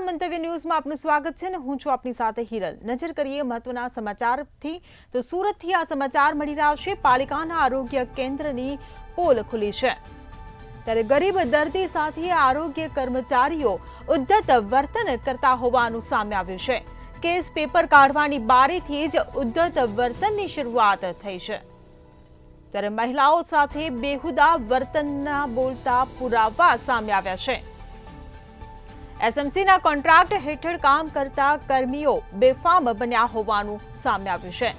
નમસ્કાર, મંતવ્ય ન્યૂઝમાં આપનું સ્વાગત છે ને હું છું આપની સાથે હિરલ। નજર કરીએ મહત્વના સમાચારથી તો સુરતથી આ સમાચાર મળી રહ્યા છે। પાલિકાના આરોગ્ય કેન્દ્રની પોલ ખુલી છે ત્યારે ગરીબ દર્દી સાથે આરોગ્ય કર્મચારીઓ ઉદ્ધત વર્તન કરતા હોવાનું સામે આવ્યું છે। કેસ પેપર કાઢવાની બારીથી જ ઉદ્ધત વર્તનની શરૂઆત થઈ છે ત્યારે મહિલાઓ સાથે બેહુદા વર્તનના બોલતા પુરાવા સામે આવ્યા છે। એસએમસીના કોન્ટ્રાક્ટ હેઠળ કામ કરતા કર્મીઓ બેફામ બન્યા હોવાનું સામે આવ્યું છે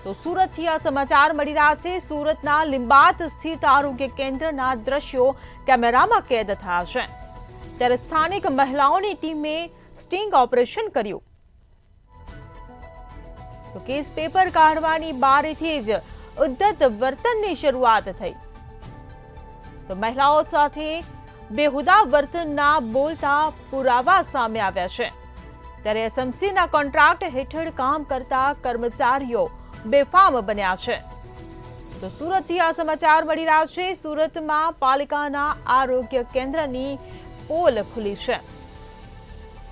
તો સુરતથી આ સમાચાર મળી રહ્યા છે। સુરતના લીંબાત સ્થિત આરોગ્ય કેન્દ્રના દ્રશ્યો કેમેરામાં કેદ થયા છે ત્યારે સ્થાનિક મહિલાઓની ટીમે સ્ટિંગ ઓપરેશન કર્યું તો કેસ પેપર કાઢવાની બારીથી જ ઉદ્ધત વર્તનની શરૂઆત થઈ તો મહિલાઓ સાથે બેહુદા વર્તનના બોલતા પુરાવા સામે આવ્યા છે ત્યારે એસએમસીના કોન્ટ્રાક્ટ હેઠળ કામ કરતા કર્મચારીઓ બેફામ બન્યા છે તો સુરતથી આ સમાચાર મળી રહ્યા છે। સુરતમાં પાલિકાના આરોગ્ય કેન્દ્રની પોલ ખુલી છે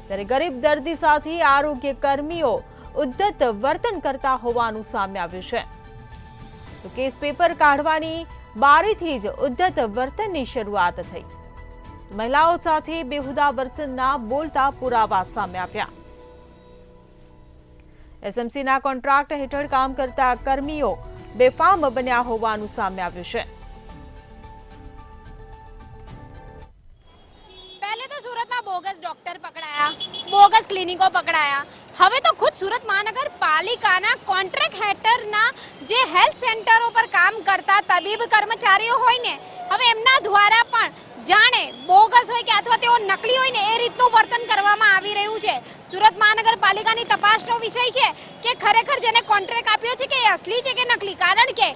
ત્યારે ગરીબ દર્દી સાથે આરોગ્ય કર્મીઓ ઉદ્ધત વર્તન કરતા હોવાનું સામે આવ્યું છે તો કેસ પેપર કાઢવાની બારીથી જ ઉદ્ધત વર્તનની શરૂઆત થઈ। મહિલાઓ સાથે બેહુદા વર્તનના બોલતા પુરાવા સામે આવ્યા। એસએમસીના કોન્ટ્રાક્ટ હેઠળ કામ કરતા કર્મીઓ બેફામ બન્યા હોવાનું સામે આવ્યું છે। पहले तो सूरत में बोगस डॉक्टर पकड़ाया, बोगस क्लिनिको पकड़ाया। હવે તો ખુદ સુરત મહાનગરપાલિકાના કોન્ટ્રાક્ટ હેઠળના જે હેલ્થ સેન્ટરો પર કામ કરતા તબીબ કર્મચારીઓ હોય ને હવે એમના દ્વારા પણ જાણે બોગસ હોય કે અથવા તેઓ નકલી હોય ને એ રીતનું વર્તન કરવામાં આવી રહ્યું છે। સુરત મહાનગરપાલિકાની તપાસનો વિષય છે કે ખરેખર જેને કોન્ટ્રાક્ટ આપ્યો છે કે એ અસલી છે કે નકલી, કારણ કે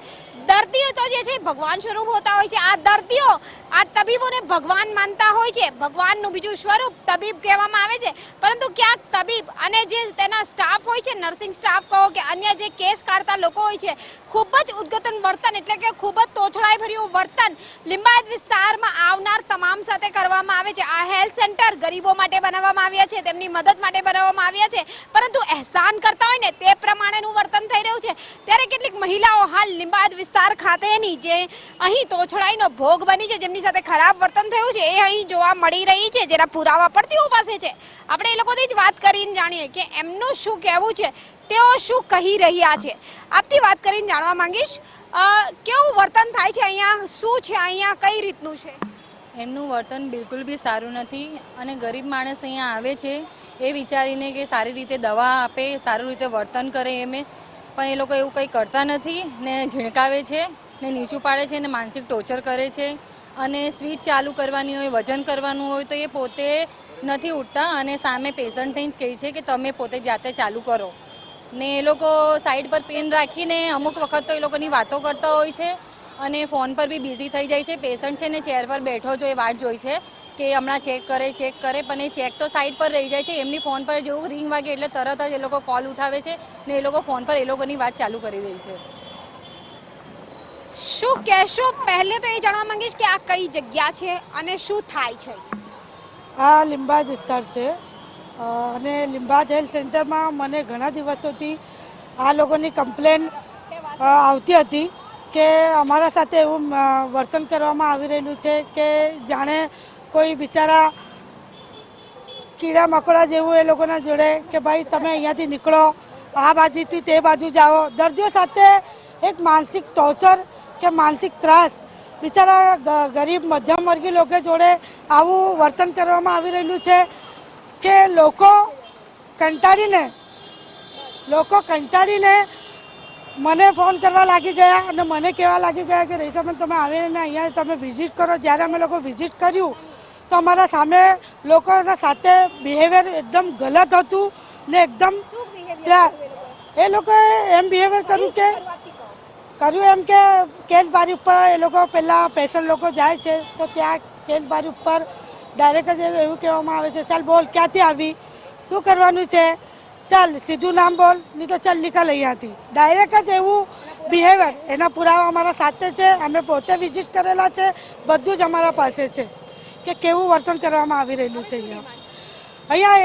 દર્દીઓ તો જે છે ભગવાન સ્વરૂપ હોતા હોય છે। આ દર્દીઓ આ તબીબોને ભગવાન માનતા હોય છે, ભગવાનનું બીજું સ્વરૂપ તબીબ કહેવામાં આવે છે, પરંતુ ક્યાંક તબીબ અને જે તેના સ્ટાફ હોય છે, નર્સિંગ સ્ટાફ કહો કે અન્ય જે કેસ કાઢતા લોકો હોય છે, ખૂબ જ ઉદ્ધતન વર્તન એટલે કે ખૂબ જ તોછડાઈ ભર્યું વર્તન લિંબાયત વિસ્તારમાં આવનાર તમામ સાથે કરવામાં આવે છે। આ હેલ્થ સેન્ટર ગરીબો માટે બનાવવામાં આવ્યા છે, તેમની મદદ માટે બનાવવામાં આવ્યા છે, પરંતુ અહેસાન કરતા હોય ને તે પ્રમાણેનું વર્તન થઈ રહ્યું છે ત્યારે કેટલીક મહિલાઓ હાલ લિંબાયત વિસ્તાર ખાતેની જે અહીં તોછડાઈનો ભોગ બની છે, જેમની સાથે ખરાબ વર્તન થયું છે એ અહીં જોવા મળી રહી છે, જેના પુરાવા પણ તેઓ પાસે છે। આપણે એ લોકોથી જ વાત કરીને જાણીએ કે એમનું શું કહેવું છે, તેઓ શું કહી રહ્યા છે। આપથી વાત કરીને જાણવા માંગીશ કેવું વર્તન થાય છે અહીંયા, શું છે અહીંયા, કઈ રીતનું છે? એમનું વર્તન બિલકુલ બી સારું નથી અને ગરીબ માણસ અહીંયા આવે છે એ વિચારીને કે સારી રીતે દવા આપે, સારું રીતે વર્તન કરે એમે, પણ એ લોકો એવું કંઈ કરતા નથી ને ઝીણકાવે છે ને નીચું પાડે છે ને માનસિક ટોર્ચર કરે છે અને સ્વિચ ચાલુ કરવાની હોય, વજન કરવાનું હોય તો એ પોતે નથી ઉઠતા અને સામે પેશન્ટને જ કહે છે કે તમે પોતે જાતે ચાલુ કરો ને એ લોકો સાઈડ પર પેન રાખીને અમુક વખત તો એ લોકોની વાતો કરતા હોય છે અને ફોન પર બી બિઝી થઈ જાય છે। પેશન્ટ છે ને ચેર પર બેઠો જો એ વાટ જોઈ છે કે હમણાં ચેક કરે પણ એ ચેક તો સાઈડ પર રહી જાય છે। એમની ફોન પર જેવું રિંગ વાગે એટલે તરત જ એ લોકો કોલ ઉઠાવે છે ને એ લોકો ફોન પર એ લોકોની વાત ચાલુ કરી દે છે। શું કહેશો? પહેલે તો એ જાણવા માંગીશ કે આ કઈ જગ્યા છે અને શું થાય છે? આ લીંબાદ વિસ્તાર છે અને લીંબાદ હેલ્થ સેન્ટરમાં મને ઘણા દિવસોથી આ લોકોની કમ્પ્લેન આવતી હતી કે અમારા સાથે એવું વર્તન કરવામાં આવી રહેલું છે કે જાણે કોઈ બિચારા કીડા મકોડા જેવું એ લોકોના જોડે કે ભાઈ તમે અહીંયાથી નીકળો, આ બાજુથી તે બાજુ જાઓ। દર્દીઓ સાથે એક માનસિક ટોર્ચર કે માનસિક ત્રાસ બિચારા ગરીબ મધ્યમ વર્ગીય લોકો જોડે આવું વર્તન કરવામાં આવી રહેલું છે કે લોકો કંટાળીને મને ફોન કરવા લાગી ગયા અને મને કહેવા લાગી ગયા કે રેશાબેન તમે આવીને અહીંયા તમે વિઝિટ કરો। જ્યારે અમે લોકો વિઝિટ કર્યું તો અમારા સામે લોકોના સાથે બિહેવિયર એકદમ ગલત હતું ને એકદમ એ લોકોએ એમ બિહેવિયર કર્યું એમ કે કેસ બારી ઉપર એ લોકો પહેલાં પેશન્ટ લોકો જાય છે તો ત્યાં કેસ બારી ઉપર ડાયરેક્ટ જ એવું કહેવામાં આવે છે ચાલ બોલ ક્યાંથી આવી, શું કરવાનું છે, ચાલ સીધું નામ બોલ નહીં તો ચાલ નિકાલ અહીંયાથી। ડાયરેક્ટ જ એવું બિહેવિયર એના પુરાવા અમારા સાથે છે, અમે પોતે વિઝિટ કરેલા છે, બધું જ અમારા પાસે છે કે કેવું વર્તન કરવામાં આવી રહેલું છે અહીંયા। અહીંયા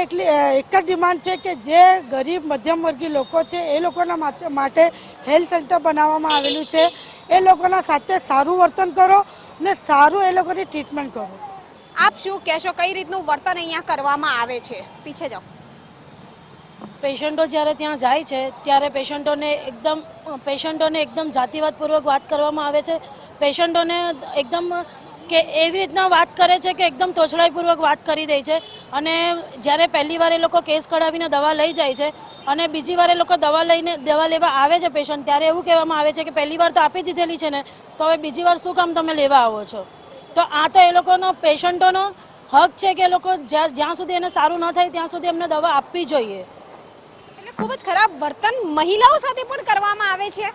એક જ ડિમાન્ડ છે કે જે ગરીબ મધ્યમ વર્ગી લોકો છે એ લોકોના માટે હેલ્થ સેન્ટર બનાવવામાં આવેલું છે. એ લોકોના સાથે સારું વર્તન કરો ને સારું એ લોકોની ટ્રીટમેન્ટ કરો. આપ શું કહેશો, કઈ રીતનું વર્તન અહીંયા કરવામાં આવે છે? પીછે જાઓ. પેશન્ટો જ્યારે ત્યાં જાય છે ત્યારે પેશન્ટોને એકદમ જાતિવાદપૂર્વક વાત કરવામાં આવે છે. પેશન્ટોને એકદમ કે એવી રીતના વાત કરે છે કે એકદમ તોછડાઈપૂર્વક વાત કરી દે છે. અને જ્યારે પહેલી વાર એ લોકો કેસ કઢાવીને દવા લઈ જાય છે અને બીજી વાર એ લોકો દવા લેવા આવે છે પેશન્ટ, ત્યારે એવું કહેવામાં આવે છે કે પહેલી વાર તો આપી દીધેલી છે ને, તો હવે બીજી વાર શું કામ તમે લેવા આવો છો? તો આ તો એ લોકોનો પેશન્ટોનો હક છે કે એ લોકો જ્યાં સુધી એને સારું ન થાય ત્યાં સુધી એમને દવા આપવી જોઈએ. એટલે ખૂબ જ ખરાબ વર્તન મહિલાઓ સાથે પણ કરવામાં આવે છે.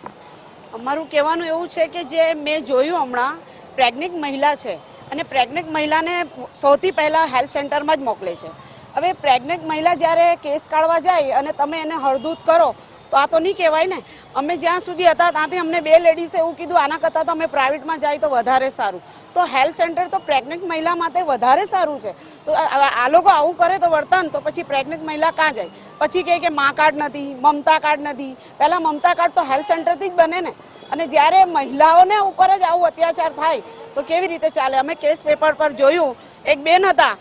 અમારું કહેવાનું એવું છે કે જે મેં જોયું હમણાં પ્રેગ્નેન્ટ મહિલા છે અને પ્રેગ્નેન્ટ મહિલાને સૌથી પહેલાં હેલ્થ સેન્ટરમાં જ મોકલે છે. હવે પ્રેગ્નેન્ટ મહિલા જ્યારે કેસ કાઢવા જાય અને તમે એને હળદૂત કરો તો આ તો નહીં કહેવાય ને. અમે જ્યાં સુધી હતા ત્યાંથી અમને 2 લેડીઝે એવું કીધું આના કરતાં તો અમે પ્રાઇવેટમાં જાય તો વધારે સારું. તો હેલ્થ સેન્ટર તો પ્રેગ્નેન્ટ મહિલા માટે વધારે સારું છે. તો આ લોકો આવું કરે તો વર્તન, તો પછી પ્રેગ્નેન્ટ મહિલા ક્યાં જાય? પછી કહે કે મા કાર્ડ નથી, મમતા કાર્ડ નથી. પહેલાં મમતા કાર્ડ તો હેલ્થ સેન્ટરથી જ બને ને. અને જ્યારે મહિલાઓને ઉપર જ આવું અત્યાચાર થાય તો કેવી રીતે ચાલે? અમે કેસ પેપર પર જોયું, એક બેન હતા,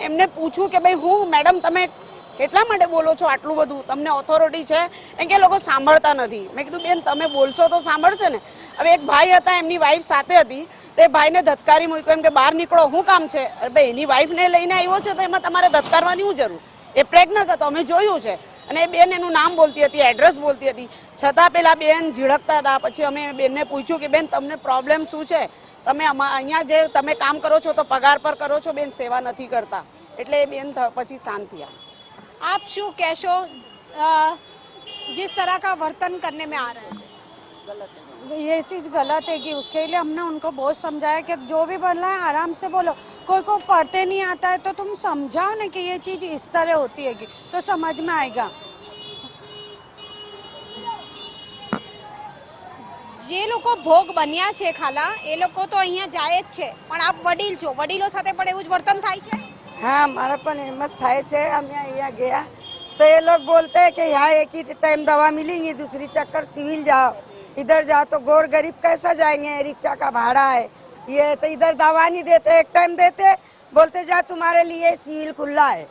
એમને પૂછ્યું કે ભાઈ હું મેડમ તમે એટલા માટે બોલો છો આટલું બધું, તમને ઓથોરિટી છે? એમ કે લોકો સાંભળતા નથી. મેં કીધું બેન તમે બોલશો તો સાંભળશે ને. હવે એક ભાઈ હતા, એમની વાઈફ સાથે હતી, તે ભાઈને ધત્કારી મૂક્યો એમ કે બહાર નીકળો, શું કામ છે? અરે ભાઈ એની વાઈફને લઈને આવ્યો છે તો એમાં તમારે ધત્કારવાની શું જરૂર? એ પ્રેગ્નન્ટ હતો, અમે જોયું છે. અને એ બેન એનું નામ બોલતી હતી, એડ્રેસ બોલતી હતી, છતાં પેલા બેન ઝીડકતા હતા. પછી અમે બેનને પૂછ્યું કે બેન તમને પ્રોબ્લેમ શું છે? તમે અહીંયા જે તમે કામ કરો છો તો પગાર પર કરો છો બેન, સેવા નથી કરતા. એટલે એ બેન પછી શાંત થયા. आप शू कहो जिस तरह का वर्तन करने में आ रहा है? ये चीज़ गलत है कि उसके लिए हमने उनको बहुत समझाया कि जो भी बोल रहा है आराम से बोलो. कोई को पढ़ते नहीं आता है तो तुम समझाओ ना कि ये चीज़ इस तरह होती है तो समझ में आएगा. જે લોકો ભોગ બન્યા છે ખાલા, એ લોકો તો અહીંયા જાય જ છે, પણ આપ વડીલ છો, વડીલો સાથે પણ એવું જ વર્તન થાય છે? हाँ, हमारा पण हिम्मत થાય છે. हम यहाँ गया तो ये लोग बोलते हैं कि यहाँ एक ही टाइम दवा मिलेंगी, दूसरी चक्कर सिविल जाओ, इधर जाओ. तो गौर गरीब कैसा जाएंगे? रिक्शा का भाड़ा है ये, तो इधर दवा नहीं देते, एक टाइम देते, बोलते जा तुम्हारे लिए सिविल खुला है.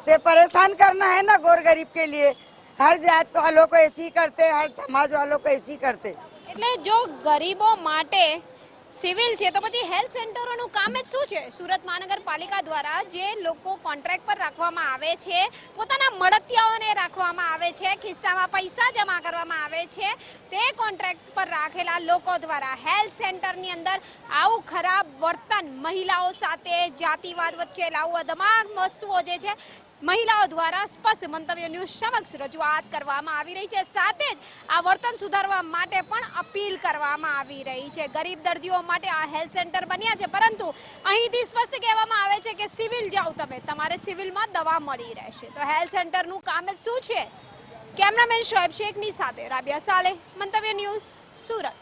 तो परेशान करना है ना गौर गरीब के लिए. हर जात वालों को ऐसी करते, हर समाज वालों को ऐसी करते. એટલે જો ગરીબો માટે સિવિલ છે તો પછી હેલ્થ સેન્ટરોનું કામ જ શું છે? સુરત મહાનગરપાલિકા દ્વારા જે લોકો કોન્ટ્રાક્ટ પર રાખવામાં આવે છે, પોતાના મળતિયાઓને રાખવામાં આવે છે, ખિસ્સામાં પૈસા જમા કરવામાં આવે છે, તે કોન્ટ્રાક્ટ પર રાખેલા લોકો દ્વારા હેલ્થ સેન્ટરની અંદર આવું ખરાબ વર્તન, મહિલાઓ સાથે જાતિવાદ વચ્ચે લાવવા તમામ વસ્તુઓ જે છે મહિલાઓ દ્વારા સ્પષ્ટ મંતવ્ય ન્યૂઝ સમક્ષ રજૂઆત કરવામાં આવી રહી છે. સાથે જ આ વર્તન સુધારવા માટે પણ અપીલ કરવામાં આવી રહી છે. ગરીબ દર્દીઓ માટે આ હેલ્થ સેન્ટર બન્યા છે, પરંતુ અહીંથી સ્પષ્ટ કહેવામાં આવે છે કે સિવિલ જાઓ તમે, તમારે સિવિલમાં દવા મળી રહેશે. તો હેલ્થ સેન્ટરનું કામ શું છે? કેમેરામેન શોએબ શેખની સાથે રાબિયા સાલેહ, મંતવ્ય ન્યૂઝ, સુરત.